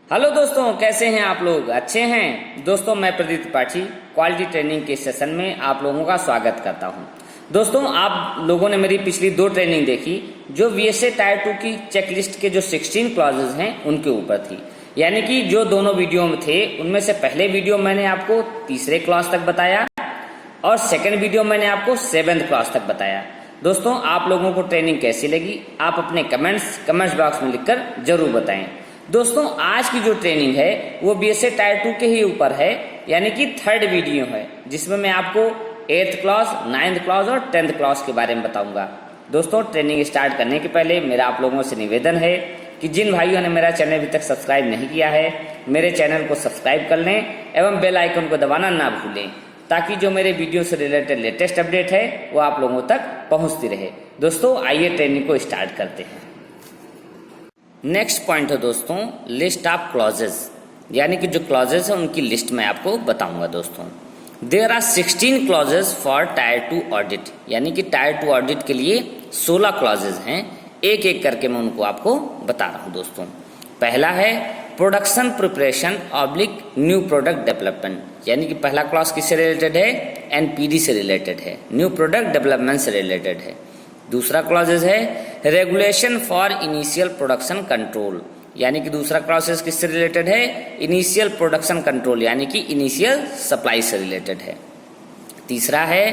Hello दोस्तों, कैसे हैं आप लोग? अच्छे हैं दोस्तों। मैं प्रदीप त्रिपाठी क्वालिटी ट्रेनिंग के सेशन में आप लोगों का स्वागत करता हूं। दोस्तों, आप लोगों ने मेरी पिछली 2 ट्रेनिंग देखी जो वीएसए टायर 2 की चेकलिस्ट के जो 16 क्लॉजेज हैं उनके ऊपर थी। यानी कि जो दोनों वीडियो में थे उनमें से पहले वीडियो मैंने आपको तीसरे क्लॉज तक बताया और सेकेंड वीडियो मैंने आपको 7th क्लॉज तक बताया। दोस्तों, आप लोगों को ट्रेनिंग कैसी लगी आप अपने कमेंट्स बॉक्स में लिखकर जरूर बताएं। दोस्तों, आज की जो ट्रेनिंग है वो बीएसए टायर 2 के ही ऊपर है, यानी कि 3rd वीडियो है जिसमें मैं आपको 8th क्लॉज, 9th क्लॉज और 10th क्लॉज के बारे में बताऊंगा। दोस्तों, ट्रेनिंग स्टार्ट करने के पहले मेरा आप लोगों से निवेदन है कि जिन भाइयों ने मेरा चैनल अभी तक सब्सक्राइब नहीं किया है मेरे चैनल को सब्सक्राइब कर लें एवं बेल आइकन को दबाना ना भूलें, ताकि जो मेरे वीडियो से रिलेटेड लेटेस्ट अपडेट है वो आप लोगों तक पहुंचती रहे। दोस्तों, आइए ट्रेनिंग को स्टार्ट करते हैं। नेक्स्ट पॉइंट है दोस्तों, लिस्ट ऑफ क्लॉजेज, यानी कि जो क्लॉजेज है उनकी लिस्ट मैं आपको बताऊंगा। दोस्तों, there are 16 clauses for tier 2 audit, यानी कि टायर 2 ऑडिट के लिए 16 क्लॉजेज हैं। एक एक करके मैं उनको आपको बता रहा हूं। दोस्तों, पहला है production preparation oblique new product development, यानी कि पहला क्लॉज किससे रिलेटेड है? एनपीडी से रिलेटेड है, न्यू प्रोडक्ट डेवलपमेंट से रिलेटेड है। दूसरा क्लॉजेज है regulation for initial production control, यानी कि दूसरा क्लॉजेज किससे रिलेटेड है? इनिशियल प्रोडक्शन कंट्रोल, यानी कि इनिशियल सप्लाई से रिलेटेड है। तीसरा है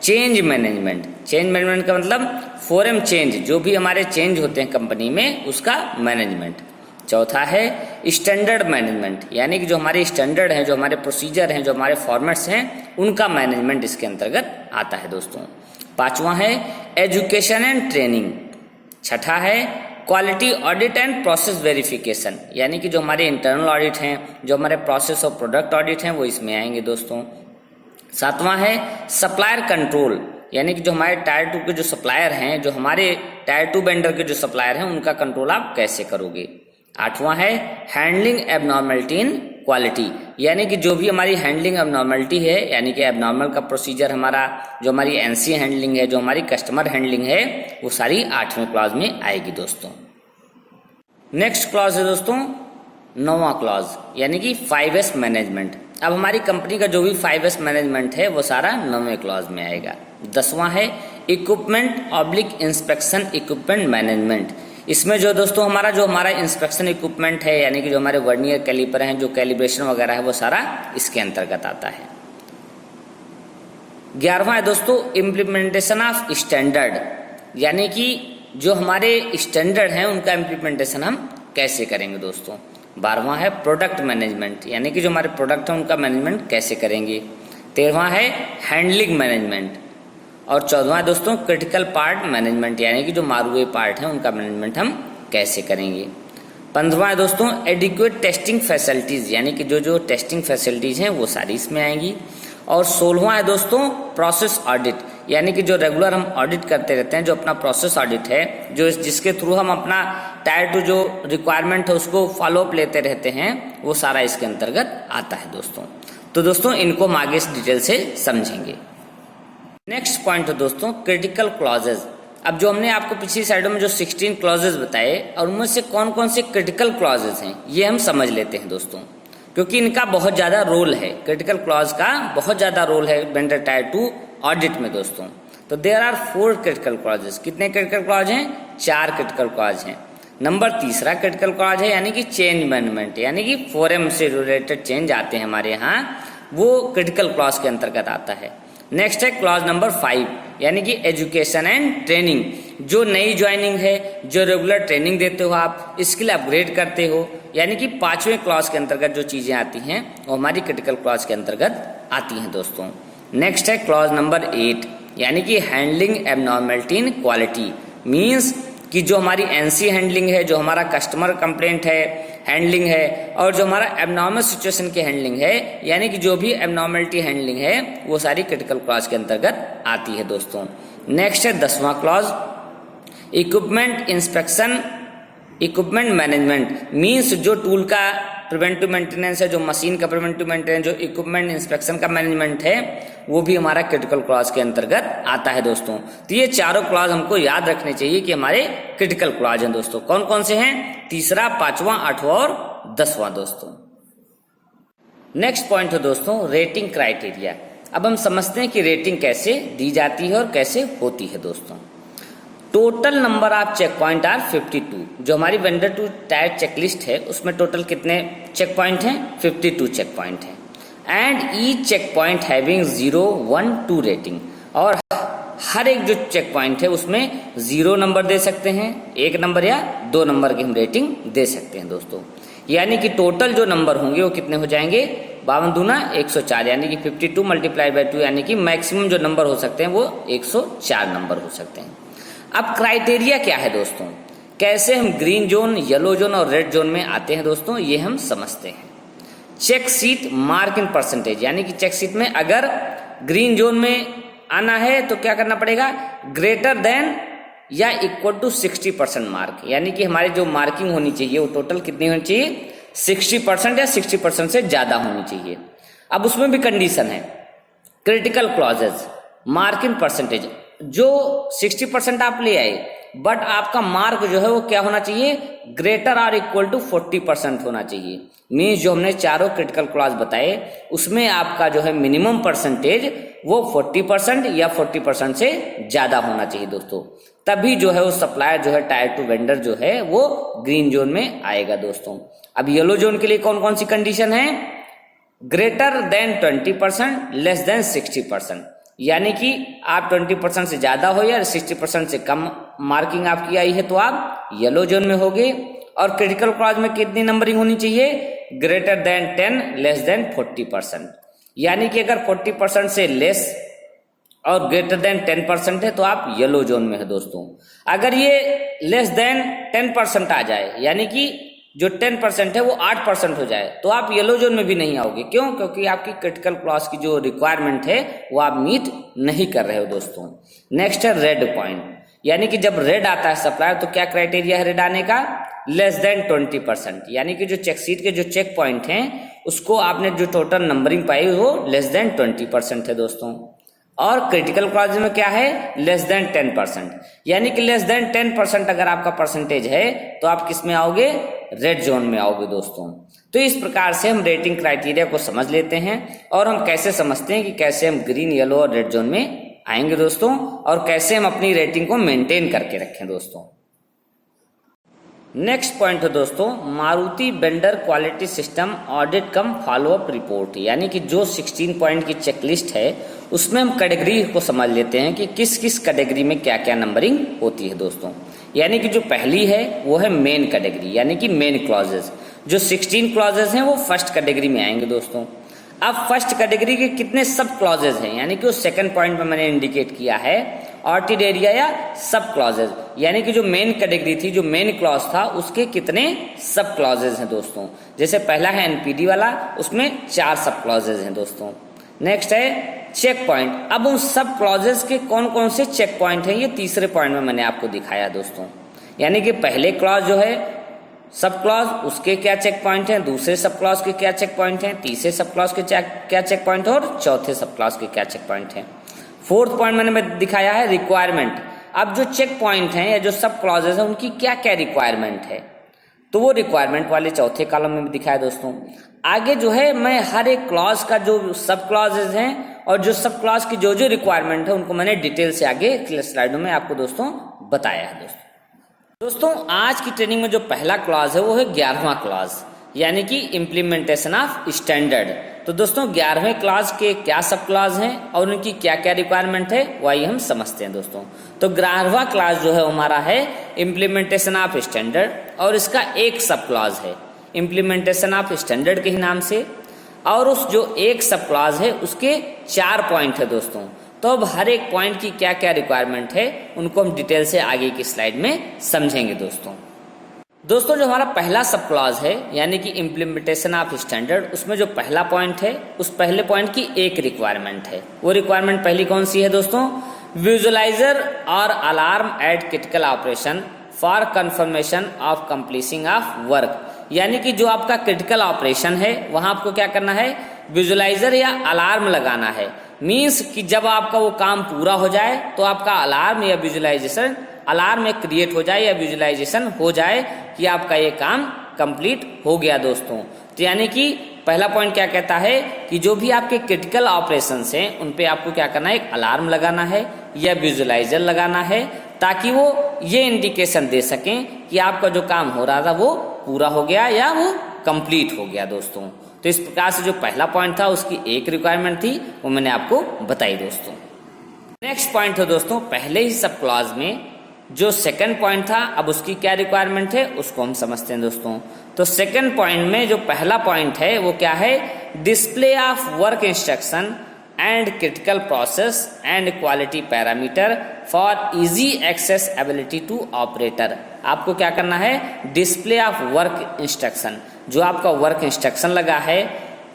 चेंज मैनेजमेंट। चेंज मैनेजमेंट का मतलब फोरम चेंज, जो भी हमारे चेंज होते हैं कंपनी में उसका मैनेजमेंट। चौथा है स्टैंडर्ड मैनेजमेट, यानी कि जो हमारे स्टैंडर्ड हैं, जो हमारे प्रोसीजर हैं, जो हमारे फॉर्मेट्स हैं उनका मैनेजमेंट इसके अंतर्गत आता है। दोस्तों, पांचवा है एजुकेशन एंड ट्रेनिंग। छठा है quality audit and process verification, यानी कि जो हमारे इंटरनल ऑडिट हैं, जो हमारे प्रोसेस और प्रोडक्ट ऑडिट हैं वो इसमें आएंगे। दोस्तों, सातवां है सप्लायर कंट्रोल, यानी कि जो हमारे टायर 2 के जो सप्लायर हैं, जो हमारे टायर 2 वेंडर के जो सप्लायर हैं उनका कंट्रोल आप कैसे करोगे। आठवां है हैंडलिंग एबनॉर्मलिटी इन क्वालिटी, यानी कि जो भी हमारी हैंडलिंग एबनॉर्मलिटी है, यानी कि एबनॉर्मल का प्रोसीजर हमारा, जो हमारी एनसी हैंडलिंग है, जो हमारी कस्टमर हैंडलिंग है, वो सारी 8वें क्लॉज में आएगी। दोस्तों, नेक्स्ट क्लॉज है दोस्तों 9वां क्लॉज, यानी कि 5S मैनेजमेंट। अब हमारी कंपनी का जो भी 5S मैनेजमेंट है वो सारा 9वें क्लॉज में आएगा। 10वां है equipment oblique inspection equipment management. इसमें जो दोस्तों हमारा इंस्पेक्शन इक्विपमेंट है, यानी कि जो हमारे वर्नियर कैलिपर हैं, जो कैलिब्रेशन वगैरह है वो सारा इसके अंतर्गत आता है। 11वां है दोस्तों इम्प्लीमेंटेशन ऑफ स्टैंडर्ड, यानी कि जो हमारे स्टैंडर्ड हैं उनका इम्प्लीमेंटेशन हम कैसे करेंगे। दोस्तों, 12वां है प्रोडक्ट मैनेजमेंट, यानी कि जो हमारे प्रोडक्ट हैं उनका मैनेजमेंट कैसे करेंगे। 13वां है हैंडलिंग मैनेजमेंट और 14वां दोस्तों क्रिटिकल पार्ट मैनेजमेंट, यानी कि जो मारे हुए पार्ट हैं उनका मैनेजमेंट हम कैसे करेंगे। 15वां दोस्तों एडिक्वेट टेस्टिंग फैसिलिटीज, यानी कि जो टेस्टिंग फैसिलिटीज हैं वो सारी इसमें आएंगी। और 16वां है दोस्तों प्रोसेस ऑडिट, यानी कि जो रेगुलर हम ऑडिट करते रहते हैं, जो अपना प्रोसेस ऑडिट है, जो जिसके थ्रू हम अपना टायर 2 जो रिक्वायरमेंट है उसको फॉलो अप लेते रहते हैं, वो सारा इसके अंतर्गत आता है। दोस्तों, इनको हम आगे इस डिटेल से समझेंगे। नेक्स्ट पॉइंट है दोस्तों क्रिटिकल क्लॉजेज। अब जो हमने आपको पिछली साइडों में जो 16 क्लॉजेज बताए और उनमें से कौन कौन से क्रिटिकल क्लॉजेज हैं ये हम समझ लेते हैं दोस्तों, क्योंकि इनका बहुत ज्यादा रोल है। क्रिटिकल क्लॉज का बहुत ज्यादा रोल है वेंडर टायर 2 ऑडिट में। दोस्तों, तो देयर आर 4 क्रिटिकल क्लॉजेज। कितने क्रिटिकल क्लॉज हैं? 4 क्रिटिकल क्लॉज हैं। नंबर तीसरा क्रिटिकल क्लॉज है यानी कि चेंज मैनेजमेंट, यानी कि फोरम से रिलेटेड चेंज आते हैं हमारे यहाँ, वो क्रिटिकल क्लॉज के अंतर्गत आता है। नेक्स्ट है क्लॉज नंबर 5, यानी कि एजुकेशन एंड ट्रेनिंग। जो नई ज्वाइनिंग है, जो रेगुलर ट्रेनिंग देते हो आप, स्किल अपग्रेड करते हो, यानी कि 5वें क्लॉज के अंतर्गत जो चीजें आती हैं वो हमारी क्रिटिकल क्लॉज के अंतर्गत आती हैं। दोस्तों, नेक्स्ट है क्लॉज नंबर 8, यानी कि handling abnormality in quality. Means कि जो हमारी एनसी हैंडलिंग है, जो हमारा कस्टमर कंप्लेंट है हैंडलिंग है, और जो हमारा एबनॉर्मल सिचुएशन की हैंडलिंग है, यानी कि जो भी एबनॉर्मलिटी हैंडलिंग है वो सारी क्रिटिकल क्लॉज के अंतर्गत आती है। दोस्तों, नेक्स्ट है 10वां clause equipment inspection equipment management. Means जो टूल का प्रिवेंटिव मेंटेनेंस है, जो मशीन का प्रिवेंटिव मेंटेनेंस, जो इक्विपमेंट इंस्पेक्शन का मैनेजमेंट है, वो भी हमारा क्रिटिकल क्लॉज के अंतर्गत आता है। दोस्तों, तो ये चारों क्लॉज हमको याद रखने चाहिए कि हमारे क्रिटिकल क्लॉज हैं। दोस्तों, कौन कौन से हैं? तीसरा, 5वां, 8वां और 10वां दोस्तों। नेक्स्ट पॉइंट है दोस्तों रेटिंग क्राइटेरिया। अब हम समझते हैं कि रेटिंग कैसे दी जाती है और कैसे होती है दोस्तों। Total number of check point are 52। जो हमारी वेंडर टू टायर चेकलिस्ट है उसमें टोटल कितने चेक पॉइंट हैं? 52 चेक पॉइंट हैं। And each check point having 0, 1, 2 rating. और हर एक जो चेक पॉइंट है उसमें 0 नंबर दे सकते हैं, 1 नंबर या 2 नंबर की हम रेटिंग दे सकते हैं दोस्तों। यानी कि टोटल जो नंबर होंगे वो कितने हो जाएंगे? 52 दूना 104, यानी कि 52 मल्टीप्लाई बाई 2, यानी कि मैक्सिमम जो नंबर हो सकते हैं वो 104 नंबर हो सकते हैं। अब क्राइटेरिया क्या है दोस्तों? कैसे हम ग्रीन जोन, येलो जोन और रेड जोन में आते हैं दोस्तों, ये हम समझते हैं। Check sheet mark in percentage, यानी कि चेक शीट में अगर ग्रीन जोन में आना है तो क्या करना पड़ेगा? ग्रेटर देन या इक्वल टू 60% मार्क, यानी कि हमारी जो मार्किंग होनी चाहिए वो टोटल कितनी होनी चाहिए? 60% या 60% से ज्यादा होनी चाहिए। अब उसमें भी कंडीशन है, critical clauses mark in percentage. जो 60% आप ले आए बट आपका मार्क जो है वो क्या होना चाहिए? ग्रेटर और इक्वल टू 40% होना चाहिए। मीन्स जो हमने चारों क्रिटिकल क्लॉज बताए उसमें आपका जो है मिनिमम परसेंटेज वो 40% या 40% से ज्यादा होना चाहिए दोस्तों। तभी जो है वो सप्लायर जो है टायर टू वेंडर जो है वो ग्रीन जोन में आएगा दोस्तों। अब येलो जोन के लिए कौन कौन सी कंडीशन है? ग्रेटर देन 20%, लेस देन 60%, यानी कि आप 20% से ज्यादा हो या 60% से कम मार्किंग आपकी आई है तो आप येलो जोन में होगे। और क्रिटिकल क्लॉज में कितनी नंबरिंग होनी चाहिए? ग्रेटर देन 10, लेस देन 40%, यानी कि अगर 40% से लेस और ग्रेटर देन 10% है तो आप येलो जोन में है दोस्तों। अगर ये लेस देन 10% आ जाए, यानी कि जो 10% है वो 8% हो जाए, तो आप येलो जोन में भी नहीं आओगे। क्यों? क्योंकि आपकी क्रिटिकल क्लॉज की जो रिक्वायरमेंट है वो आप मीट नहीं कर रहे हो दोस्तों। नेक्स्ट है रेड पॉइंट, यानी कि जब रेड आता है सप्लायर तो क्या क्राइटेरिया है रेड आने का? लेस देन 20%, यानी कि जो चेक शीट के जो चेक पॉइंट हैं उसको आपने जो टोटल नंबरिंग पाई वो लेस देन 20% है दोस्तों। और क्रिटिकल क्लॉज में क्या है? लेस देन 10%, यानी कि लेस देन 10% अगर आपका परसेंटेज है तो आप किस में आओगे? रेड जोन में आओगे दोस्तों। तो इस प्रकार से हम रेटिंग क्राइटेरिया को समझ लेते हैं और हम कैसे समझते हैं कि कैसे हम ग्रीन, येलो और रेड जोन में आएंगे दोस्तों, और कैसे हम अपनी रेटिंग को मेंटेन करके रखें दोस्तों। नेक्स्ट पॉइंट है दोस्तों Maruti vendor quality system audit cum follow up report, यानी कि जो 16 पॉइंट की चेकलिस्ट है उसमें हम कैटेगरी को समझ लेते हैं कि किस किस कैटेगरी में क्या क्या नंबरिंग होती है दोस्तों। यानी कि जो पहली है वो है मेन कैटेगरी, यानी कि मेन क्लॉजेज। जो 16 क्लॉजेज हैं वो फर्स्ट कैटेगरी में आएंगे दोस्तों। अब फर्स्ट कैटेगरी के कितने सब क्लॉजेज हैं, यानी कि उस सेकंड पॉइंट में मैंने इंडिकेट किया है ऑर्टिड एरिया या सब क्लॉजेज, यानी कि जो मेन कैटेगरी थी, जो मेन क्लॉज था उसके कितने सब क्लॉजेज हैं दोस्तों। जैसे पहला है एनपीडी वाला, उसमें 4 सब क्लॉजेज हैं दोस्तों। नेक्स्ट है चेक पॉइंट। अब उन सब क्लॉजेज के कौन कौन से चेक पॉइंट हैं ये तीसरे पॉइंट में मैंने आपको दिखाया दोस्तों। यानी कि पहले क्लॉज जो है सब क्लॉज, उसके क्या चेक पॉइंट हैं, दूसरे सब क्लॉज के क्या चेक पॉइंट हैं, तीसरे सब क्लॉज के क्या चेक पॉइंट है और चौथे सब क्लॉज के क्या चेक पॉइंट हैं। फोर्थ पॉइंट मैंने दिखाया है रिक्वायरमेंट। अब जो चेक पॉइंट हैं या जो सब क्लॉजेज हैं उनकी क्या क्या रिक्वायरमेंट है, तो वो रिक्वायरमेंट वाले चौथे कॉलम में दिखाया दोस्तों। आगे जो है मैं हर एक क्लॉज का जो सब क्लॉजेज हैं और जो सब क्लॉज की जो जो रिक्वायरमेंट है उनको मैंने डिटेल से आगे स्लाइडों में आपको दोस्तों बताया है दोस्तों। आज की ट्रेनिंग में जो पहला क्लॉज है वो है 11वां क्लॉज, यानी कि इम्प्लीमेंटेशन ऑफ स्टैंडर्ड। तो दोस्तों 11वें क्लॉज के क्या सब क्लॉज हैं और उनकी क्या क्या रिक्वायरमेंट है वही हम समझते हैं दोस्तों। तो 11वां क्लॉज जो है हमारा है इम्प्लीमेंटेशन ऑफ स्टैंडर्ड, और इसका एक सब क्लॉज है इम्प्लीमेंटेशन ऑफ स्टैंडर्ड के ही नाम से, और उस जो एक सब क्लॉज है उसके 4 पॉइंट है दोस्तों। तो अब हर एक पॉइंट की क्या क्या रिक्वायरमेंट है उनको हम डिटेल से आगे की स्लाइड में समझेंगे दोस्तों। जो हमारा पहला सब क्लॉज है यानी कि इम्प्लीमेंटेशन ऑफ स्टैंडर्ड, उसमें जो पहला पॉइंट है उस पहले पॉइंट की एक रिक्वायरमेंट है। वो रिक्वायरमेंट पहली कौन सी है दोस्तों? विजुअलाइजर और alarm eight critical operation for confirmation of completing of work, यानी कि जो आपका क्रिटिकल ऑपरेशन है वहां आपको क्या करना है? विजुअलाइजर या अलार्म लगाना है। मीन्स कि जब आपका वो काम पूरा हो जाए तो आपका अलार्म या विजुअलाइजेशन, अलार्म एक क्रिएट हो जाए या विजुअलाइजेशन हो जाए कि आपका ये काम कंप्लीट हो गया दोस्तों। तो यानी कि पहला पॉइंट क्या कहता है कि जो भी आपके क्रिटिकल ऑपरेशंस हैं उन पे आपको क्या करना है, एक अलार्म लगाना है या विजुअलाइजर लगाना है, ताकि वो ये इंडिकेशन दे सकें कि आपका जो काम हो रहा था वो पूरा हो गया या वो कंप्लीट हो गया दोस्तों। तो इस प्रकार से जो पहला पॉइंट था उसकी एक रिक्वायरमेंट थी, वो मैंने आपको बताई दोस्तों। नेक्स्ट पॉइंट है दोस्तों, पहले ही सब क्लॉज में जो सेकंड पॉइंट था, अब उसकी क्या रिक्वायरमेंट है उसको हम समझते हैं दोस्तों। तो सेकंड पॉइंट में जो पहला पॉइंट है वो क्या है, display of work instruction and critical process and quality parameter for easy accessibility to operator. आपको क्या करना है, डिस्प्ले ऑफ वर्क इंस्ट्रक्शन, जो आपका वर्क इंस्ट्रक्शन लगा है,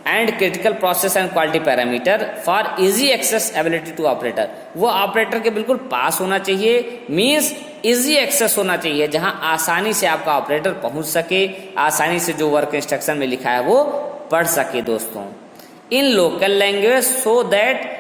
and critical process and quality parameter for easy accessibility to operator, वो operator के बिल्कुल पास होना चाहिए, मींस इजी एक्सेस होना चाहिए, जहां आसानी से आपका ऑपरेटर पहुंच सके, आसानी से जो वर्क इंस्ट्रक्शन में लिखा है वो पढ़ सके दोस्तों, in local language so that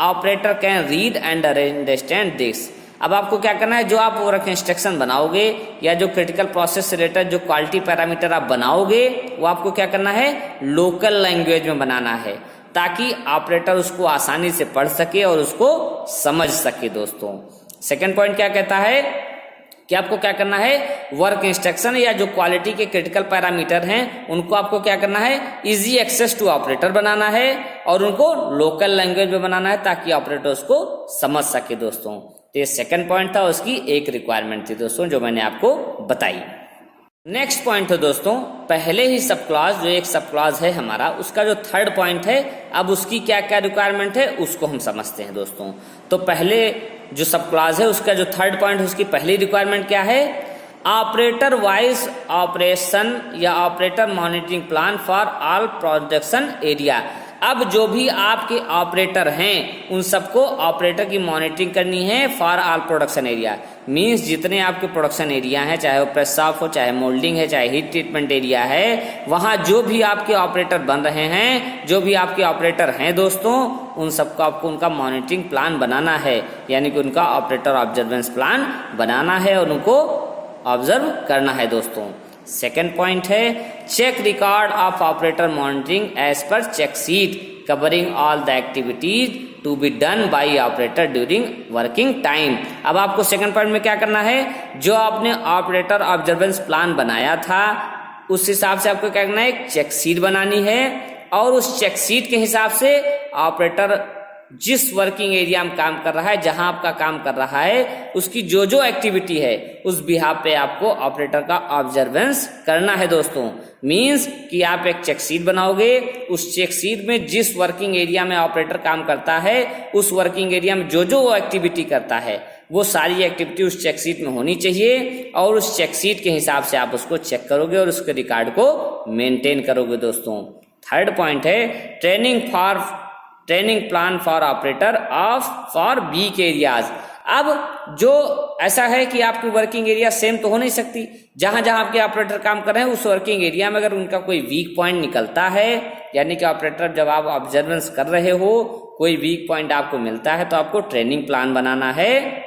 operator can read and understand this. अब आपको क्या करना है, जो आप वर्क इंस्ट्रक्शन बनाओगे या जो क्रिटिकल प्रोसेस से रिलेटेड जो क्वालिटी पैरामीटर आप बनाओगे वो आपको क्या करना है, लोकल लैंग्वेज में बनाना है, ताकि ऑपरेटर उसको आसानी से पढ़ सके और उसको समझ सके दोस्तों। सेकंड पॉइंट क्या कहता है कि आपको क्या करना है, वर्क इंस्ट्रक्शन या जो क्वालिटी के क्रिटिकल पैरामीटर हैं उनको आपको क्या करना है, इजी एक्सेस टू ऑपरेटर बनाना है और उनको लोकल लैंग्वेज में बनाना है, ताकि ऑपरेटर उसको समझ सके दोस्तों। तो ये सेकंड पॉइंट था, उसकी एक रिक्वायरमेंट थी दोस्तों जो मैंने आपको बताई। नेक्स्ट पॉइंट है दोस्तों, पहले ही सब क्लॉज, जो एक सब क्लॉज है हमारा, उसका जो थर्ड पॉइंट है, अब उसकी क्या क्या रिक्वायरमेंट है उसको हम समझते हैं दोस्तों। तो पहले जो सब क्लॉज है उसका जो थर्ड पॉइंट है उसकी पहली रिक्वायरमेंट क्या है, ऑपरेटर वाइज ऑपरेशन या operator monitoring plan for all production area. अब जो भी आपके ऑपरेटर हैं उन सबको ऑपरेटर की मॉनिटरिंग करनी है for all production area, means जितने आपके प्रोडक्शन एरिया हैं, चाहे वो प्रेस शॉप हो, चाहे मोल्डिंग है, चाहे हीट ट्रीटमेंट एरिया है, वहां जो भी आपके ऑपरेटर बन रहे हैं, जो भी आपके ऑपरेटर हैं दोस्तों, उन सबको आपको उनका मॉनिटरिंग प्लान बनाना है, यानी कि उनका ऑपरेटर ऑब्जर्वेंस प्लान बनाना है और उनको ऑब्जर्व करना है दोस्तों। सेकेंड पॉइंट है, check record of operator monitoring as per check sheet covering all the activities to be done by operator during working time. अब आपको सेकंड पॉइंट में क्या करना है, जो आपने ऑपरेटर ऑब्जर्वेंस प्लान बनाया था उस हिसाब से आपको क्या करना है, एक चेक शीट बनानी है और उस चेक शीट के हिसाब से ऑपरेटर जिस वर्किंग एरिया में काम कर रहा है, जहां आपका काम कर रहा है, उसकी जो जो एक्टिविटी है उस बिहाफ पे आपको ऑपरेटर का ऑब्जर्वेंस करना है दोस्तों। मींस कि आप एक चेक शीट बनाओगे, उस चेक शीट में जिस वर्किंग एरिया में ऑपरेटर काम करता है उस वर्किंग एरिया में जो जो वो एक्टिविटी करता है वो सारी एक्टिविटी उस चेक शीट में होनी चाहिए और उस चेक शीट के हिसाब से आप उसको चेक करोगे और उसके रिकॉर्ड को मेंटेन करोगे दोस्तों। थर्ड पॉइंट है, training plan for operator of for weak areas. अब जो ऐसा है कि आपकी वर्किंग एरिया सेम तो हो नहीं सकती, जहां जहां आपके ऑपरेटर काम कर रहे हैं उस वर्किंग एरिया में अगर उनका कोई वीक पॉइंट निकलता है, यानी कि ऑपरेटर जब आप ऑब्जर्वेंस कर रहे हो कोई वीक पॉइंट आपको मिलता है, तो आपको ट्रेनिंग प्लान बनाना है,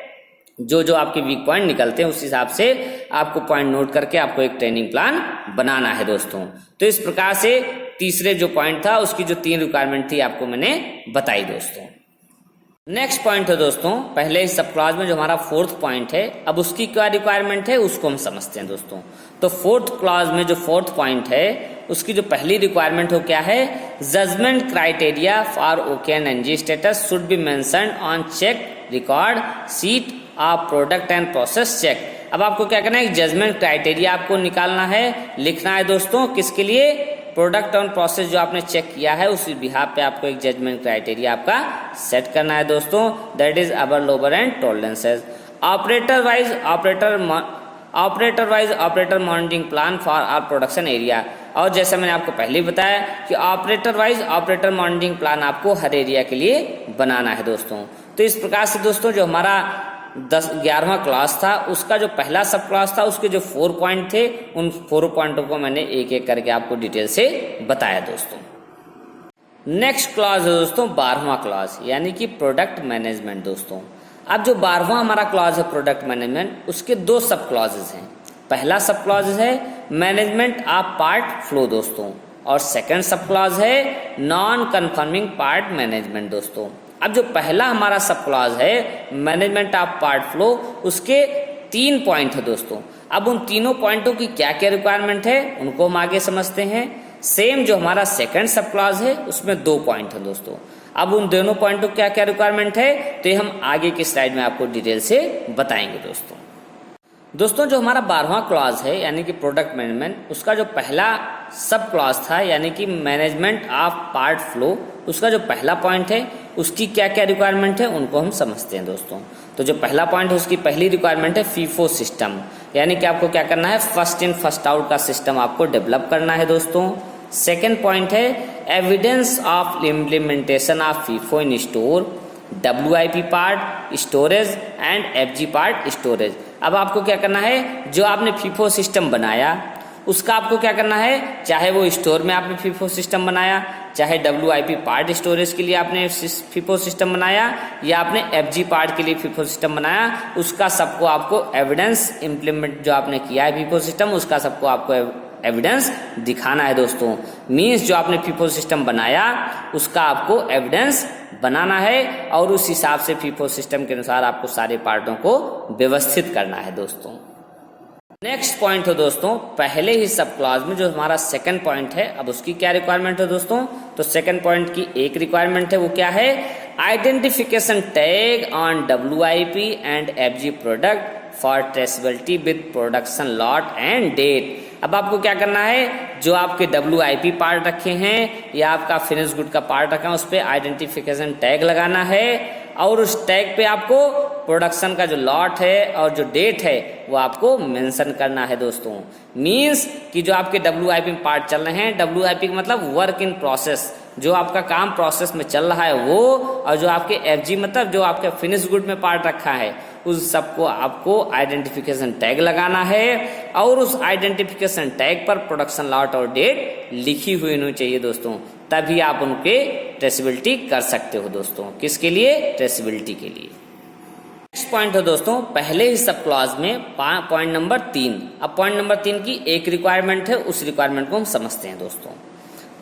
जो जो आपके वीक पॉइंट निकलते हैं उस हिसाब से आपको पॉइंट नोट करके आपको एक ट्रेनिंग प्लान बनाना है दोस्तों। तो इस प्रकार से तीसरे जो पॉइंट था उसकी जो 3 रिक्वायरमेंट थी आपको मैंने बताई दोस्तों। नेक्स्ट पॉइंट है दोस्तों, पहले इस सब क्लॉज में जो हमारा फोर्थ पॉइंट है, अब उसकी क्या रिक्वायरमेंट है उसको हम समझते हैं दोस्तों। तो फोर्थ क्लॉज में जो फोर्थ पॉइंट है उसकी जो पहली रिक्वायरमेंट हो क्या है, judgement criteria for okay and NG status should be mentioned on check record sheet of product and process check. अब आपको क्या करना है, जजमेंट क्राइटेरिया आपको निकालना है, लिखना है दोस्तों, किसके लिए, प्रोडक्ट और प्रोसेस जो आपने चेक किया है उस बिहाफ पे आपको एक जजमेंट क्राइटेरिया आपका सेट करना है दोस्तों, that is upper lower and tolerances. Operator wise operator monitoring plan for our production area, और जैसा मैंने आपको पहले ही बताया कि operator wise operator monitoring plan आपको हर एरिया के लिए बनाना है दोस्तों। तो इस प्रकार से दोस्तों जो हमारा 11वां क्लास था उसका जो पहला सब क्लास था उसके जो 4 पॉइंट थे उन 4 पॉइंटों को मैंने एक एक करके आपको डिटेल से बताया दोस्तों। नेक्स्ट क्लास है दोस्तों 12वां क्लास, यानी कि प्रोडक्ट मैनेजमेंट दोस्तों। अब जो 12वां हमारा क्लास है प्रोडक्ट मैनेजमेंट, उसके 2 सब क्लॉजेज हैं। पहला सब क्लॉज है मैनेजमेंट ऑफ पार्ट फ्लो दोस्तों, और सेकंड सब क्लॉज है नॉन कन्फर्मिंग पार्ट मैनेजमेंट दोस्तों। अब जो पहला हमारा सब क्लॉज है मैनेजमेंट ऑफ पार्ट फ्लो, उसके 3 पॉइंट है दोस्तों। अब उन तीनों पॉइंटों की क्या क्या रिक्वायरमेंट है उनको हम आगे समझते हैं। सेम जो हमारा सेकंड सब क्लॉज है उसमें 2 पॉइंट है दोस्तों। अब उन दोनों पॉइंटों क्या क्या रिक्वायरमेंट है तो ये हम आगे की स्लाइड में आपको डिटेल से बताएंगे दोस्तों। दोस्तों जो हमारा 12वां क्लॉज है यानी कि प्रोडक्ट मैनेजमेंट, उसका जो पहला सब क्लॉज था यानी कि मैनेजमेंट ऑफ पार्ट फ्लो, उसका जो पहला पॉइंट है उसकी क्या क्या रिक्वायरमेंट है उनको हम समझते हैं दोस्तों। तो जो पहला पॉइंट है उसकी पहली रिक्वायरमेंट है फीफो सिस्टम, यानी कि आपको क्या करना है फर्स्ट इन फर्स्ट आउट का सिस्टम आपको डेवलप करना है दोस्तों। सेकेंड पॉइंट है evidence of implementation of FIFO in store, WIP part storage and FG part storage. अब आपको क्या करना है, जो आपने फीफो सिस्टम बनाया उसका आपको क्या करना है, चाहे वो स्टोर में आपने फीफो सिस्टम बनाया, चाहे WIP पार्ट स्टोरेज के लिए आपने फीफो सिस्टम बनाया, या आपने FG पार्ट के लिए फीफो सिस्टम बनाया, उसका सबको आपको एविडेंस इम्प्लीमेंट जो आपने किया है फीफो सिस्टम उसका सबको आपको एविडेंस दिखाना है दोस्तों। मीन्स जो आपने फीफो सिस्टम बनाया उसका आपको एविडेंस बनाना है और उस हिसाब से फीफो सिस्टम के अनुसार आपको सारे पार्टों को व्यवस्थित करना है दोस्तों। नेक्स्ट पॉइंट है दोस्तों, पहले ही सब क्लॉज में जो हमारा सेकंड पॉइंट है, अब उसकी क्या रिक्वायरमेंट है दोस्तों। तो सेकंड पॉइंट की एक रिक्वायरमेंट है वो क्या है, identification tag on WIP and FG product for traceability with production lot and date. अब आपको क्या करना है, जो आपके WIP पार्ट रखे हैं या आपका फिनिश गुड का पार्ट रखा है उस पर आइडेंटिफिकेशन टैग लगाना है और उस टैग पे आपको प्रोडक्शन का जो लॉट है और जो डेट है वो आपको मेंशन करना है दोस्तों। मींस कि जो आपके WIP में पार्ट चल रहे हैं, WIP का मतलब वर्क इन प्रोसेस, जो आपका काम प्रोसेस में चल रहा है वो, और जो आपके FG मतलब जो आपके फिनिश गुड में पार्ट रखा है उस सबको आपको आइडेंटिफिकेशन टैग लगाना है और उस आइडेंटिफिकेशन टैग पर प्रोडक्शन लॉट और डेट लिखी हुई होनी चाहिए दोस्तों, तभी आप उनके ट्रेसेबिलिटी कर सकते हो दोस्तों। किसके लिए, ट्रेसेबिलिटी के लिए। नेक्स्ट पॉइंट है दोस्तों, पहले ही सब क्लॉज में पॉइंट नंबर 3। अब पॉइंट नंबर 3 की एक रिक्वायरमेंट है, उस रिक्वायरमेंट को हम समझते हैं दोस्तों।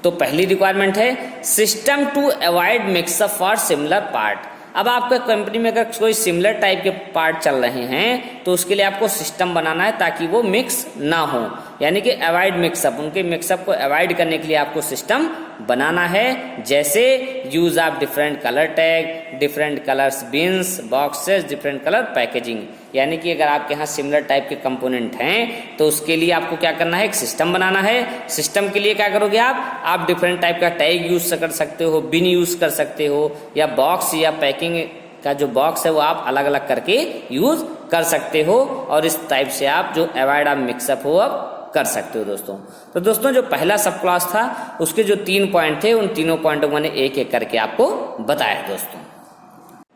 तो पहली रिक्वायरमेंट है system to avoid mix up for similar part. अब आपके कंपनी में अगर कोई सिमिलर टाइप के पार्ट चल रहे हैं तो उसके लिए आपको सिस्टम बनाना है ताकि वो मिक्स ना हो, यानी कि अवॉइड मिक्सअप, उनके मिक्सअप को अवॉइड करने के लिए आपको सिस्टम बनाना है। जैसे use of different colour tag, different colours beans, boxes, different colour packaging, यानी कि अगर आपके यहाँ सिमिलर टाइप के कंपोनेंट हैं तो उसके लिए आपको क्या करना है, एक सिस्टम बनाना है। सिस्टम के लिए क्या करोगे आप डिफरेंट टाइप का टैग यूज कर सकते हो, बिन यूज कर सकते हो, या बॉक्स या पैकिंग का जो बॉक्स है वो आप अलग अलग करके यूज कर सकते हो, और इस टाइप से आप जो अवॉइड ऑफ मिक्सअप हो अब कर सकते हो दोस्तों। तो दोस्तों जो पहला सब क्लॉज था उसके जो 3 पॉइंट थे उन तीनों पॉइंटों को मैंने एक एक करके आपको बताया दोस्तों।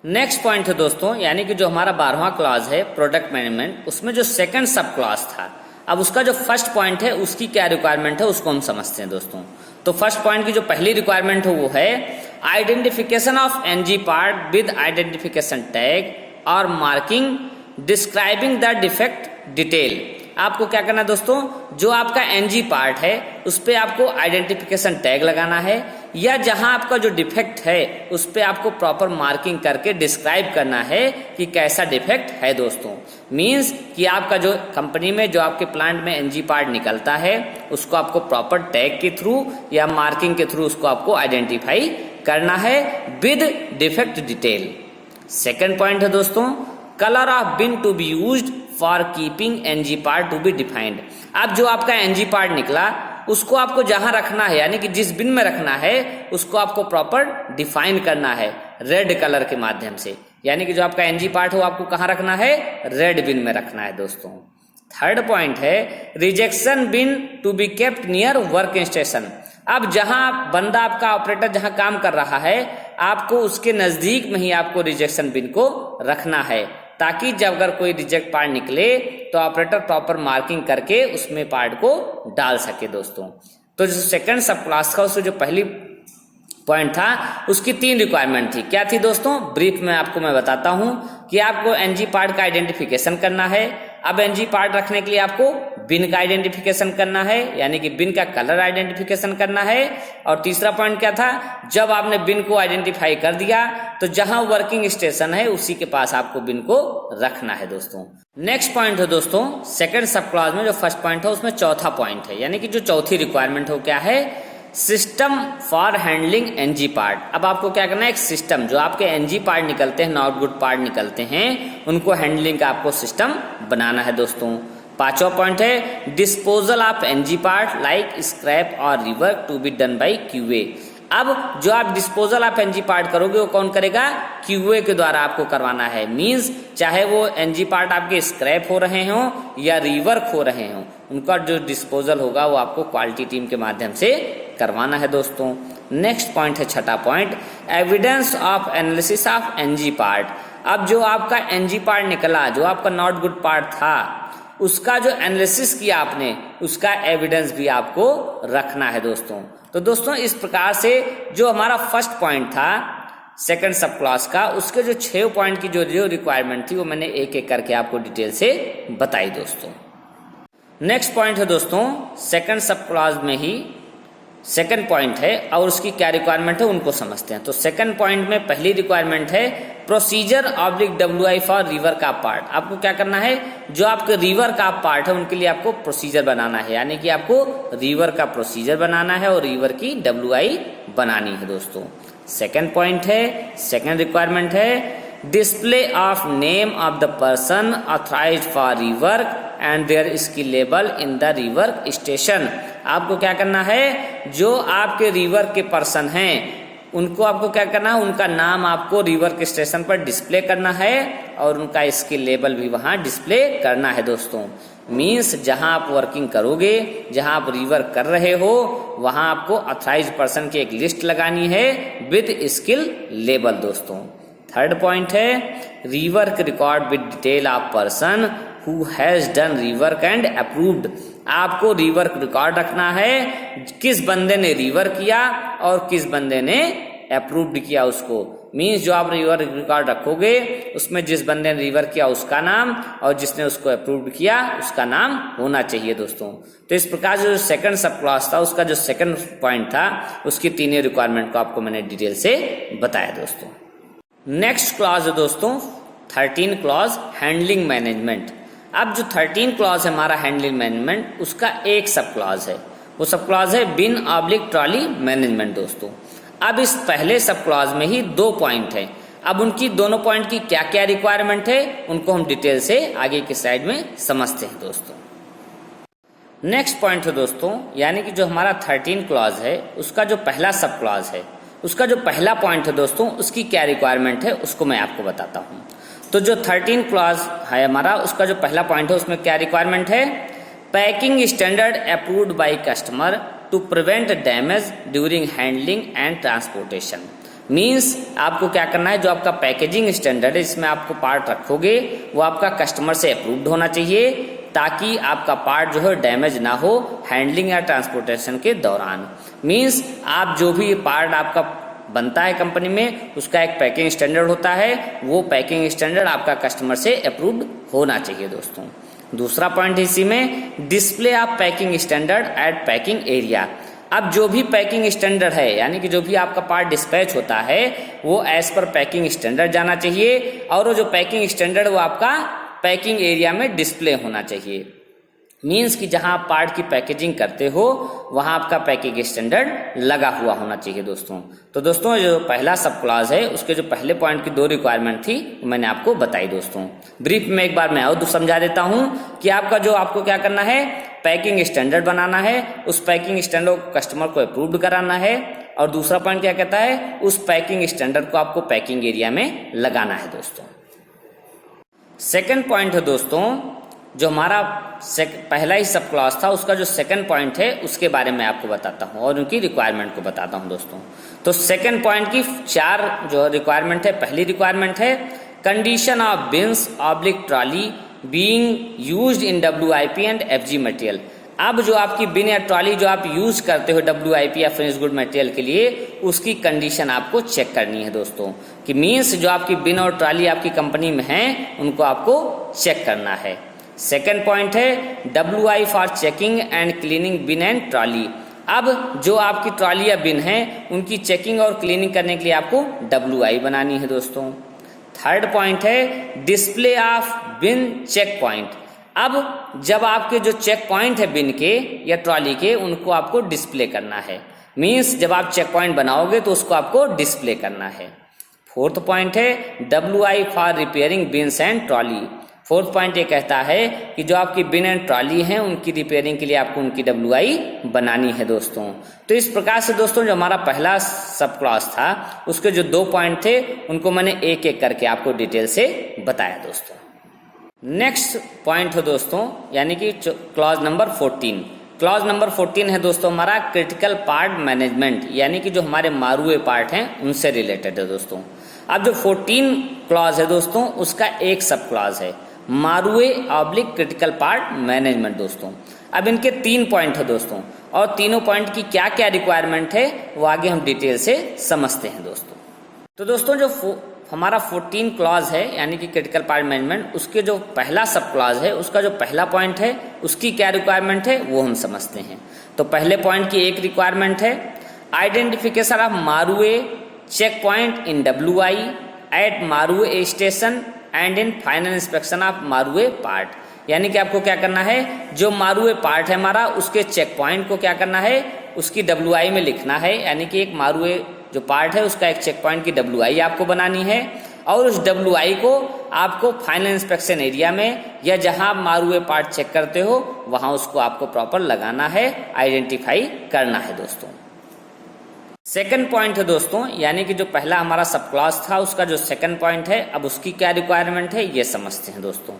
नेक्स्ट पॉइंट है दोस्तों, यानी कि जो हमारा 12वां क्लॉज है प्रोडक्ट मैनेजमेंट, उसमें जो सेकंड सब क्लॉज था, अब उसका जो फर्स्ट पॉइंट है उसकी क्या रिक्वायरमेंट है उसको हम समझते हैं दोस्तों। तो फर्स्ट पॉइंट की जो पहली रिक्वायरमेंट है वो है identification of NG part with identification tag और marking describing the defect detail. आपको क्या करना है दोस्तों, जो आपका NG पार्ट है उस पे आपको आइडेंटिफिकेशन टैग लगाना है, या जहां आपका जो डिफेक्ट है उस पे आपको प्रॉपर मार्किंग करके डिस्क्राइब करना है कि कैसा डिफेक्ट है दोस्तों। मींस कि आपका जो कंपनी में जो आपके प्लांट में NG पार्ट निकलता है उसको आपको प्रॉपर टैग के थ्रू या मार्किंग के थ्रू उसको आपको आइडेंटिफाई करना है with defect detail. Second point है दोस्तों, colour of bin to be used for keeping NG part to be defined. अब जो आपका NG पार्ट निकला उसको आपको जहां रखना है, यानी कि जिस बिन में रखना है उसको आपको प्रॉपर डिफाइन करना है रेड कलर के माध्यम से, यानी कि जो आपका NG पार्ट हो आपको कहां रखना है, रेड बिन में रखना है दोस्तों। थर्ड पॉइंट है rejection bin to be kept near work station. अब जहां बंदा आपका ऑपरेटर जहां काम कर रहा है आपको उसके नजदीक में ही आपको रिजेक्शन बिन को रखना है, ताकि जब अगर कोई रिजेक्ट पार्ट निकले तो ऑपरेटर प्रॉपर मार्किंग करके उसमें पार्ट को डाल सके दोस्तों। तो जो सेकंड सब क्लास का उसमें जो पहली पॉइंट था उसकी 3 रिक्वायरमेंट थी। क्या थी दोस्तों, ब्रीफ में आपको मैं बताता हूं कि आपको NG पार्ट का आइडेंटिफिकेशन करना है, अब एनजी पार्ट रखने के लिए आपको बिन का आइडेंटिफिकेशन करना है, यानी कि बिन का कलर आइडेंटिफिकेशन करना है। और तीसरा पॉइंट क्या था, जब आपने बिन को आइडेंटिफाई कर दिया तो जहां वर्किंग स्टेशन है उसी के पास आपको बिन को रखना है दोस्तों। नेक्स्ट पॉइंट है दोस्तों, सेकंड सब क्लॉज में जो फर्स्ट पॉइंट है उसमें चौथा पॉइंट है, यानी कि जो चौथी रिक्वायरमेंट हो क्या है, system for handling NG part. अब आपको क्या करना है, एक सिस्टम जो आपके एनजी पार्ट निकलते हैं, नॉट गुड पार्ट निकलते हैं, उनको हैंडलिंग का आपको सिस्टम बनाना है दोस्तों। पांचवा पॉइंट है disposal of NG part like scrap और rework to be done by QA. अब जो आप डिस्पोजल ऑफ एनजी पार्ट करोगे वो कौन करेगा, क्यूए के द्वारा आपको करवाना है। मींस चाहे वो एनजी पार्ट आपके स्क्रैप हो रहे हो या रिवर्क हो रहे हो, उनका जो डिस्पोजल होगा वो आपको क्वालिटी टीम के माध्यम से करवाना है दोस्तों। नेक्स्ट पॉइंट है छठा point, evidence of analysis of NG part. अब जो आपका एनजी पार्ट निकला, जो आपका नॉट गुड पार्ट था, उसका जो एनालिसिस किया आपने, उसका एविडेंस भी आपको रखना है दोस्तों। तो दोस्तों इस प्रकार से जो हमारा फर्स्ट पॉइंट था सेकंड सब क्लॉज का, उसके जो 6 पॉइंट की जो रिक्वायरमेंट थी वो मैंने एक एक करके आपको डिटेल से बताई दोस्तों। नेक्स्ट पॉइंट है दोस्तों, सेकंड सब क्लॉज में ही सेकंड पॉइंट है और उसकी क्या रिक्वायरमेंट है उनको समझते हैं। तो सेकंड पॉइंट में पहली रिक्वायरमेंट है procedure oblique WI for river का पार्ट। आपको क्या करना है, जो आपके रिवर का पार्ट है उनके लिए आपको प्रोसीजर बनाना है, यानी कि आपको रिवर का प्रोसीजर बनाना है और रिवर की WI बनानी है दोस्तों। सेकंड पॉइंट है, सेकंड रिक्वायरमेंट है display of name of the person authorised for rework and their skill level in the rework station. आपको क्या करना है, जो आपके रिवर के पर्सन हैं उनको आपको क्या करना है, उनका नाम आपको रिवर के स्टेशन पर डिस्प्ले करना है और उनका स्किल लेवल भी वहां डिस्प्ले करना है दोस्तों। मींस जहां आप वर्किंग करोगे, जहां आप रिवर कर रहे हो, वहां आपको ऑथराइज्ड पर्सन की एक लिस्ट लगानी है विद स्किल लेवल दोस्तों। थर्ड पॉइंट है rework record with detail of person who has done rework and approved. आपको रिवर्क रिकॉर्ड रखना है, किस बंदे ने रिवर किया और किस बंदे ने अप्रूव्ड किया उसको। मींस जो आप रिवर रिकॉर्ड रखोगे उसमें जिस बंदे ने रिवर किया उसका नाम और जिसने उसको अप्रूव्ड किया उसका नाम होना चाहिए दोस्तों। तो इस प्रकार जो सेकंड सब क्लॉज था उसका जो सेकंड पॉइंट था उसकी तीनों रिक्वायरमेंट को आपको मैंने डिटेल से बताया दोस्तों। नेक्स्ट क्लॉज है दोस्तों 13 क्लॉज हैंडलिंग मैनेजमेंट। अब जो 13 क्लॉज है हमारा हैंडलिंग मैनेजमेंट, उसका एक सब क्लॉज है, वो सब क्लॉज है बिन ऑब्लिक ट्रॉली मैनेजमेंट दोस्तों। अब इस पहले सब क्लॉज में ही 2 पॉइंट है। अब उनकी दोनों पॉइंट की क्या क्या रिक्वायरमेंट है उनको हम डिटेल से आगे की स्लाइड में समझते हैं दोस्तों। नेक्स्ट पॉइंट है दोस्तों, यानी कि जो हमारा 13 क्लॉज है उसका जो पहला सब क्लॉज है, उसका जो पहला पॉइंट है दोस्तों, उसकी क्या रिक्वायरमेंट है उसको मैं आपको बताता हूँ। तो जो 13 क्लॉज है हमारा, उसका जो पहला पॉइंट है उसमें क्या रिक्वायरमेंट है, packing standard approved by customer to prevent damage during handling and transportation. Means आपको क्या करना है, जो आपका पैकेजिंग स्टैंडर्ड है जिसमें आपको पार्ट रखोगे वो आपका कस्टमर से अप्रूव्ड होना चाहिए, ताकि आपका पार्ट जो है डैमेज ना हो हैंडलिंग या ट्रांसपोर्टेशन के दौरान। मींस आप जो भी पार्ट आपका बनता है कंपनी में उसका एक पैकिंग स्टैंडर्ड होता है, वो पैकिंग स्टैंडर्ड आपका कस्टमर से अप्रूव्ड होना चाहिए दोस्तों। दूसरा पॉइंट इसी में display of packing standard at packing area. अब जो भी पैकिंग स्टैंडर्ड है, यानी कि जो भी आपका पार्ट डिस्पैच होता है वो एज पर पैकिंग स्टैंडर्ड जाना चाहिए और वो जो पैकिंग स्टैंडर्ड वो आपका पैकिंग एरिया में डिस्प्ले होना चाहिए। मींस कि जहां आप पार्ट की पैकेजिंग करते हो वहां आपका पैकिंग स्टैंडर्ड लगा हुआ होना चाहिए दोस्तों। तो दोस्तों जो पहला सब क्लॉज है उसके जो पहले पॉइंट की 2 रिक्वायरमेंट थी मैंने आपको बताई दोस्तों। ब्रीफ में एक बार मैं और समझा देता हूं कि आपको क्या करना है, पैकिंग स्टैंडर्ड बनाना है, उस पैकिंग स्टैंडर्ड को कस्टमर को अप्रूव्ड कराना है और दूसरा पॉइंट क्या कहता है, उस पैकिंग स्टैंडर्ड को आपको पैकिंग एरिया में लगाना है दोस्तों। सेकेंड पॉइंट है दोस्तों, जो हमारा पहला ही सब क्लॉज था उसका जो सेकंड पॉइंट है उसके बारे में आपको बताता हूं और उनकी रिक्वायरमेंट को बताता हूं दोस्तों। तो सेकंड पॉइंट की 4 जो रिक्वायरमेंट है, पहली रिक्वायरमेंट है condition of beans oblique trolley being used in WIP and FG material. अब जो आपकी बिन या ट्रॉली जो आप यूज करते हो WIP या फिनिश गुड मटेरियल के लिए, उसकी कंडीशन आपको चेक करनी है दोस्तों, कि मीन्स जो आपकी बिन और ट्रॉली आपकी कंपनी में है उनको आपको चेक करना है। सेकंड पॉइंट है WI for checking and cleaning bin and trolley. अब जो आपकी ट्रॉली या बिन है उनकी चेकिंग और क्लीनिंग करने के लिए आपको WI बनानी है दोस्तों। थर्ड पॉइंट है display of bin check point. अब जब आपके जो चेक पॉइंट है बिन के या ट्रॉली के उनको आपको डिस्प्ले करना है, मीन्स जब आप चेक पॉइंट बनाओगे तो उसको आपको डिस्प्ले करना है। फोर्थ पॉइंट है WI for repairing beans and trolley. Fourth point ये कहता है कि जो आपकी बिन एंड ट्रॉली हैं उनकी रिपेयरिंग के लिए आपको उनकी WI बनानी है दोस्तों। तो इस प्रकार से दोस्तों जो हमारा पहला सब क्लॉज था उसके जो 2 पॉइंट थे उनको मैंने एक एक करके आपको डिटेल से बताया दोस्तों। नेक्स्ट पॉइंट है दोस्तों यानी कि क्लॉज नंबर 14। क्लॉज नंबर 14 है दोस्तों हमारा क्रिटिकल पार्ट मैनेजमेंट, यानी कि जो हमारे मारुए पार्ट हैं उनसे रिलेटेड है दोस्तों। अब जो 14 क्लॉज है दोस्तों उसका एक सब क्लॉज है मारुए ऑब्लिक क्रिटिकल पार्ट मैनेजमेंट दोस्तों। अब इनके 3 पॉइंट है दोस्तों और तीनों पॉइंट की क्या क्या रिक्वायरमेंट है वो आगे हम डिटेल से समझते हैं दोस्तों। तो दोस्तों जो हमारा 14 क्लॉज है यानी कि क्रिटिकल पार्ट मैनेजमेंट, उसके जो पहला सब क्लॉज है उसका जो पहला पॉइंट है उसकी क्या रिक्वायरमेंट है वो हम समझते हैं। तो पहले पॉइंट की एक रिक्वायरमेंट है identification of Marua check point in WI at Marua station and in final inspection of Marua part. यानी कि आपको क्या करना है, जो मारुए पार्ट है हमारा उसके चेक पॉइंट को क्या करना है, उसकी WI में लिखना है। यानी कि एक मारुए जो पार्ट है उसका एक चेक पॉइंट की WI आपको बनानी है और उस WI को आपको फाइनल इंस्पेक्शन एरिया में या जहां आप मारुए पार्ट चेक करते हो वहां उसको आपको प्रॉपर लगाना है, आइडेंटिफाई करना है दोस्तों। सेकंड पॉइंट है दोस्तों यानी कि जो पहला हमारा सब क्लॉज था उसका जो सेकंड पॉइंट है अब उसकी क्या रिक्वायरमेंट है ये समझते हैं दोस्तों।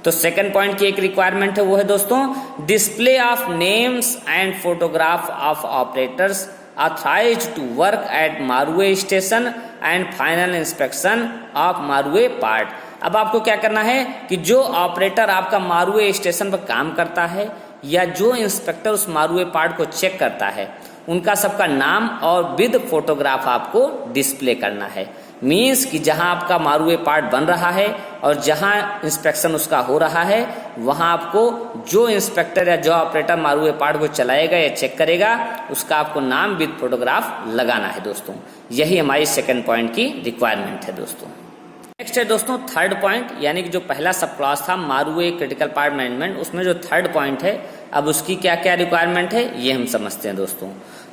तो सेकंड पॉइंट की एक रिक्वायरमेंट है वो है दोस्तों display of names and photograph of operators authorized to work at Marua station and final inspection of Marua part. अब आपको क्या करना है कि जो ऑपरेटर आपका मारुए स्टेशन पर काम करता है या जो इंस्पेक्टर उस मारुए पार्ट को चेक करता है उनका सबका नाम और विद फोटोग्राफ आपको डिस्प्ले करना है। मीन्स कि जहां आपका मारुए पार्ट बन रहा है और जहां इंस्पेक्शन उसका हो रहा है वहां आपको जो इंस्पेक्टर या जो ऑपरेटर मारुए पार्ट को चलाएगा या चेक करेगा उसका आपको नाम विद फोटोग्राफ लगाना है दोस्तों। यही हमारी सेकंड पॉइंट की रिक्वायरमेंट है दोस्तों। नेक्स्ट है दोस्तों थर्ड पॉइंट यानी कि जो पहला सब क्लॉज था मारुए क्रिटिकल पार्ट मैनेजमेंट, उसमें जो थर्ड पॉइंट है अब उसकी क्या क्या रिक्वायरमेंट है ये हम समझते हैं दोस्तों।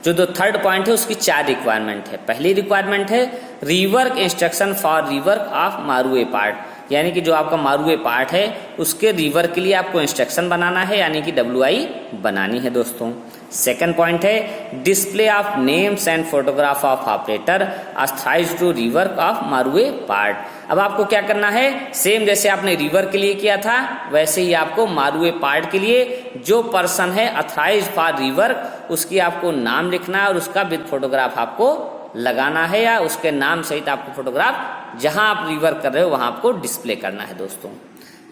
जो थर्ड पॉइंट है उसकी 4 रिक्वायरमेंट है। पहली रिक्वायरमेंट है rework instruction for rework of Marua part, यानी कि जो आपका मारुए पार्ट है उसके रीवर्क के लिए आपको इंस्ट्रक्शन बनाना है यानी कि WI बनानी है दोस्तों। सेकंड पॉइंट है display of names and photograph of operator authorized to rework of Marua part. अब आपको क्या करना है, सेम जैसे आपने रीवर्क के लिए किया था वैसे ही आपको मारुए पार्ट के लिए जो पर्सन है ऑथराइज्ड फॉर रीवर्क उसकी आपको नाम लिखना है और उसका विद फोटोग्राफ आपको लगाना है या उसके नाम सहित आपको फोटोग्राफ जहां आप रिवर्क कर रहे हो वहां आपको डिस्प्ले करना है दोस्तों।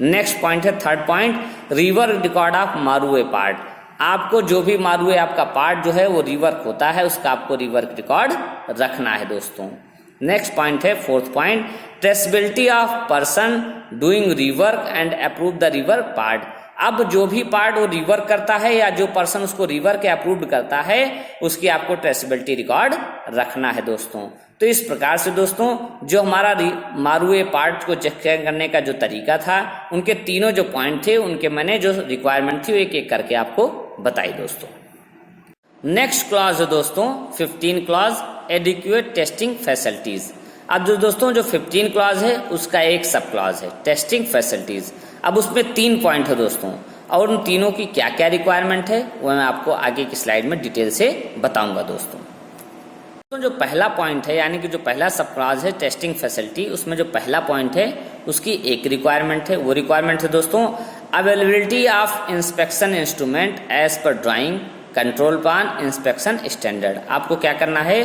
नेक्स्ट पॉइंट है third point rework record of Marua part. आपको जो भी मारुए आपका पार्ट जो है वो रिवर्क होता है उसका आपको रिवर्क रिकॉर्ड रखना है दोस्तों। नेक्स्ट पॉइंट है fourth point traceability of person doing rework and approve the rework part. अब जो भी पार्ट वो रिवर्क करता है या जो पर्सन उसको रिवर्क या अप्रूव करता है उसकी आपको ट्रेसेबिलिटी रिकॉर्ड रखना है दोस्तों। तो इस प्रकार से दोस्तों जो हमारा मारुए पार्ट को चेक करने का जो तरीका था उनके तीनों जो पॉइंट थे उनके मैंने जो रिक्वायरमेंट थी वो एक एक करके आपको बताई दोस्तों। नेक्स्ट क्लॉज है दोस्तों 15 क्लॉज एडिक्वेट टेस्टिंग फैसिलिटीज। अब जो दोस्तों जो 15 क्लॉज है उसका एक सब क्लॉज है टेस्टिंग फैसिलिटीज। अब उसमें 3 पॉइंट है दोस्तों और उन तीनों की क्या क्या रिक्वायरमेंट है वो मैं आपको आगे की स्लाइड में डिटेल से बताऊंगा दोस्तों। तो जो पहला पॉइंट है यानी कि जो पहला सब क्लॉज है टेस्टिंग फैसिलिटी, उसमें जो पहला पॉइंट है उसकी एक रिक्वायरमेंट है। वो रिक्वायरमेंट है दोस्तों availability of inspection instrument as per drawing control plan inspection standard. आपको क्या करना है,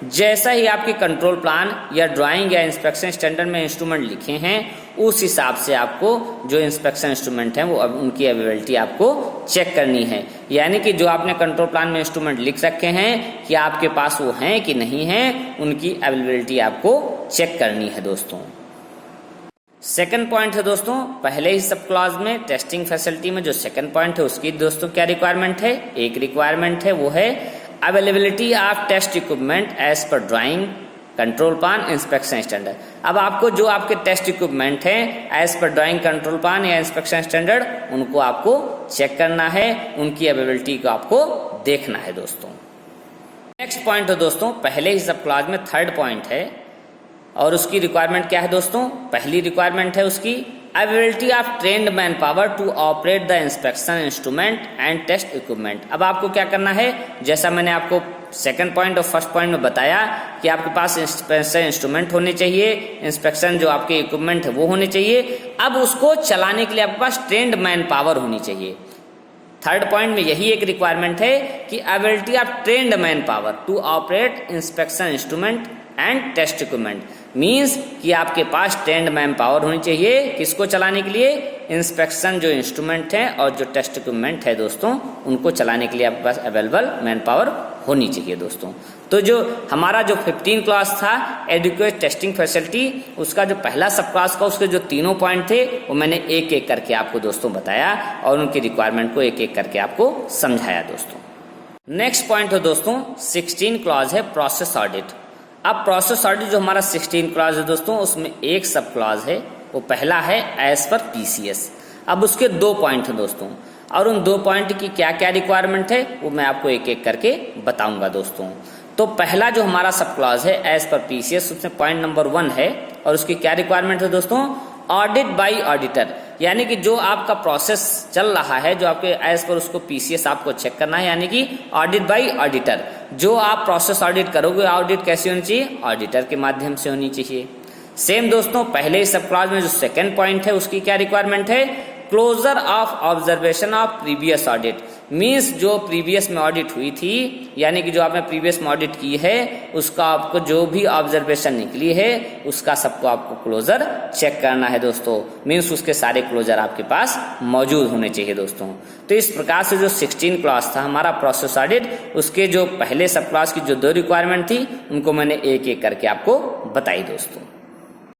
जैसा ही आपके कंट्रोल प्लान या ड्राइंग या इंस्पेक्शन स्टैंडर्ड में इंस्ट्रूमेंट लिखे हैं उस हिसाब से आपको जो इंस्पेक्शन इंस्ट्रूमेंट हैं वो अब उनकी अवेलेबिलिटी आपको चेक करनी है। यानी कि जो आपने कंट्रोल प्लान में इंस्ट्रूमेंट लिख रखे हैं कि आपके पास वो हैं कि नहीं हैं, उनकी अवेलेबिलिटी आपको चेक करनी है दोस्तों। सेकंड पॉइंट है दोस्तों, पहले ही सब क्लॉज में टेस्टिंग फैसिलिटी में जो सेकंड पॉइंट है उसकी दोस्तों क्या रिक्वायरमेंट है, एक रिक्वायरमेंट है, वो है availability of test equipment as per drawing control plan inspection standard. अब आपको जो आपके टेस्ट इक्विपमेंट हैं as per drawing control plan या इंस्पेक्शन स्टैंडर्ड उनको आपको चेक करना है, उनकी अवेलेबिलिटी को आपको देखना है दोस्तों। नेक्स्ट पॉइंट है दोस्तों, पहले ही सब क्लॉज में थर्ड पॉइंट है और उसकी रिक्वायरमेंट क्या है दोस्तों, पहली रिक्वायरमेंट है उसकी availability of trained man power to operate the inspection instrument and test equipment. अब आपको क्या करना है, जैसा मैंने आपको सेकंड पॉइंट और फर्स्ट पॉइंट में बताया कि आपके पास इंस्पेक्शन इंस्ट्रूमेंट होने चाहिए, इंस्पेक्शन जो आपके इक्विपमेंट है वो होने चाहिए। अब उसको चलाने के लिए आपके पास ट्रेन्ड मैन पावर होनी चाहिए। थर्ड पॉइंट में यही एक रिक्वायरमेंट है कि availability of trained man power to operate inspection instrument and test equipment means कि आपके पास ट्रेन्ड मैन पावर होनी चाहिए किसको चलाने के लिए, इंस्पेक्शन जो इंस्ट्रूमेंट है और जो टेस्ट इक्विपमेंट है दोस्तों उनको चलाने के लिए आपके पास अवेलेबल मैन पावर होनी चाहिए दोस्तों। तो जो हमारा जो 15 क्लास था एडुकेट टेस्टिंग फैसिलिटी, उसका जो पहला सब क्लास का उसके जो तीनों पॉइंट थे वो मैंने एक एक करके आपको दोस्तों बताया और उनकी रिक्वायरमेंट को एक एक करके आपको समझाया दोस्तों। नेक्स्ट पॉइंट है दोस्तों 16 क्लॉज है प्रोसेस ऑडिट। अब प्रोसेस ऑडिट जो हमारा 16 क्लॉज है दोस्तों उसमें एक सब क्लॉज है, वो पहला है एज पर पीसीएस। अब उसके दो पॉइंट हैं दोस्तों और उन दो पॉइंट की क्या क्या रिक्वायरमेंट है वो मैं आपको एक एक करके बताऊंगा दोस्तों। तो पहला जो हमारा सब क्लॉज है एज पर पीसीएस उसमें पॉइंट नंबर 1 है और उसकी क्या रिक्वायरमेंट है दोस्तों, ऑडिट बाय ऑडिटर, यानी कि जो आपका प्रोसेस चल रहा है जो आपके एज पर उसको पीसीएस आपको चेक करना है, यानी कि ऑडिट बाय ऑडिटर। जो आप प्रोसेस ऑडिट करोगे ऑडिट कैसी होनी चाहिए, ऑडिटर के माध्यम से होनी चाहिए। सेम दोस्तों पहले ही सब क्लॉज में जो सेकंड पॉइंट है उसकी क्या रिक्वायरमेंट है, closure of observation of previous audit means जो प्रीवियस में ऑडिट हुई थी, यानी कि जो आपने प्रीवियस में ऑडिट की है उसका आपको जो भी ऑब्जर्वेशन निकली है उसका सबको आपको क्लोजर चेक करना है दोस्तों। मीन्स उसके सारे क्लोजर आपके पास मौजूद होने चाहिए दोस्तों। तो इस प्रकार से जो 16 क्लास था हमारा प्रोसेस ऑडिट, उसके जो पहले सब क्लास की जो दो रिक्वायरमेंट थी उनको मैंने एक एक करके आपको बताई दोस्तों।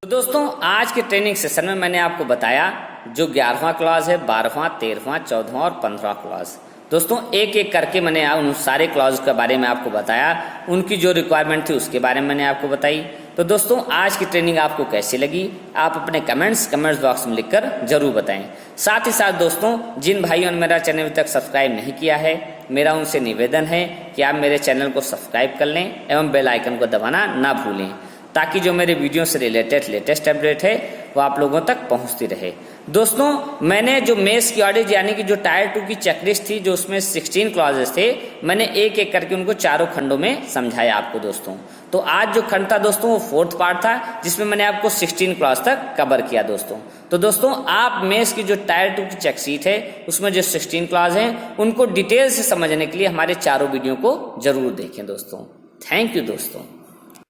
तो दोस्तों आज के ट्रेनिंग सेशन में मैंने आपको बताया जो 11वां क्लॉज है, 12वां, 13वां, 14वां और 15वां क्लॉज। दोस्तों एक एक करके मैंने उन सारे क्लॉज के बारे में आपको बताया, उनकी जो रिक्वायरमेंट थी उसके बारे में मैंने आपको बताई। तो दोस्तों आज की ट्रेनिंग आपको कैसी लगी आप अपने कमेंट्स बॉक्स में लिखकर जरूर बताएं। साथ ही साथ दोस्तों जिन भाइयों ने मेरा चैनल अभी तक सब्सक्राइब नहीं किया है, मेरा उनसे निवेदन है कि आप मेरे चैनल को सब्सक्राइब कर लें एवं बेल आइकन को दबाना ना भूलें ताकि जो मेरे वीडियो से रिलेटेड लेटेस्ट अपडेट है वो आप लोगों तक पहुंचती रहे। दोस्तों मैंने जो मेस की ऑडिट यानी कि जो टायर 2 की चेकलिस्ट थी जो उसमें 16 क्लॉजेस थे, मैंने एक एक करके उनको चारों खंडों में समझाया आपको दोस्तों। तो आज जो खंड था दोस्तों वो 4th पार्ट था जिसमें मैंने आपको 16 क्लॉज तक कवर किया दोस्तों। तो दोस्तों आप मेस की जो टायर 2 की चेकशीट है उसमें जो 16 क्लॉज हैं उनको डिटेल से समझने के लिए हमारे चारों वीडियो को जरूर देखें दोस्तों। थैंक यू दोस्तों।